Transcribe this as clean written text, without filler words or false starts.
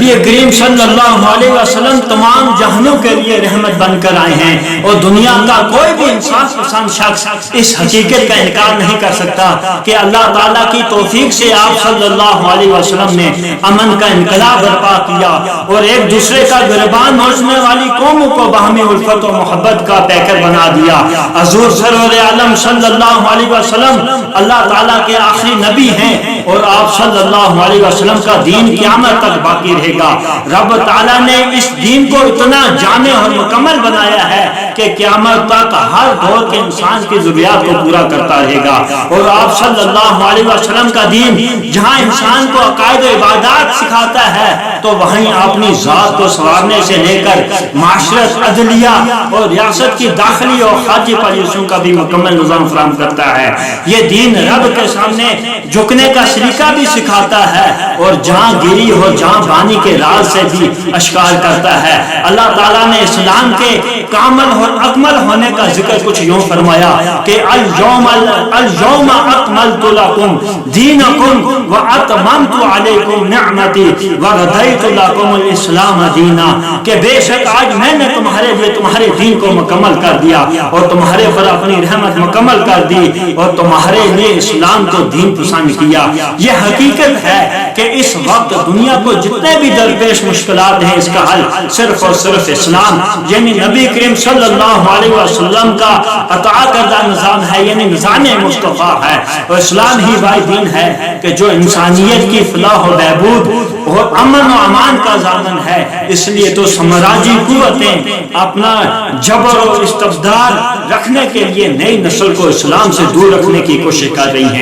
نبی کریم صلی اللہ علیہ وسلم تمام جہانوں کے لیے رحمت بن کر آئے ہیں، اور دنیا کا کوئی بھی انصاف پسند شخص اس حقیقت کا انکار نہیں کر سکتا کہ اللہ تعالیٰ کی توفیق سے آپ صلی اللہ علیہ وسلم نے امن کا انقلاب برپا کیا اور ایک دوسرے کا گربان نوچنے والی قوموں کو باہمی الفت و محبت کا پیکر بنا دیا۔ حضور سرور عالم صلی اللہ علیہ وسلم اللہ تعالیٰ کے آخری نبی ہیں، اور آپ صلی اللہ علیہ وسلم کا دین قیامت تک باقی رہے گا۔ رب تعالیٰ نے اس دین کو اتنا جامع اور مکمل بنایا ہے کہ قیامت تک ہر دور کے انسان کی ضروریات کو پورا کرتا رہے گا۔ اور آپ صلی اللہ علیہ وسلم کا دین جہاں انسان کو عقائد و عبادات سکھاتا ہے، تو وہیں اپنی ذات کو سنوارنے سے لے کر معاشرت، عدلیہ اور ریاست کی داخلی اور خارجی پالیسیوں کا بھی مکمل نظام فراہم کرتا ہے۔ یہ دین رب کے سامنے جھکنے کا سلیقہ بھی سکھاتا ہے، اور جہاں گیری ہو جہاں بانی کے راز سے بھی اشکار کرتا ہے۔ اللہ تعالیٰ نے اسلام کے کامل اور اکمل ہونے کا ذکر کچھ یوں فرمایا کہ اليوم اکملت لکم دینکم واتممت علیکم نعمتی ورضیت لکم الاسلام دینا، کہ بے شک آج میں نے تمہارے لیے تمہارے دین کو مکمل کر دیا اور تمہارے پر اپنی رحمت مکمل کر دی اور تمہارے لیے اسلام کو دین پسند کیا۔ یہ حقیقت ہے کہ اس وقت دنیا کو جتنے بھی درپیش مشکلات ہیں، اس کا حل صرف اور صرف اسلام یعنی نبی کریم صلی اللہ علیہ وسلم کا عطا کردہ نظام ہے، یعنی نظام مصطفیٰ ہے، اور اسلام ہی واحد دین ہے کہ جو انسانیت کی فلاح و بہبود اور امن و امان کا ضامن ہے۔ اس لیے تو سامراجی قوتیں اپنا جبر و استبداد رکھنے کے لیے نئی نسل کو اسلام سے دور رکھنے کی کوشش کر رہی ہیں۔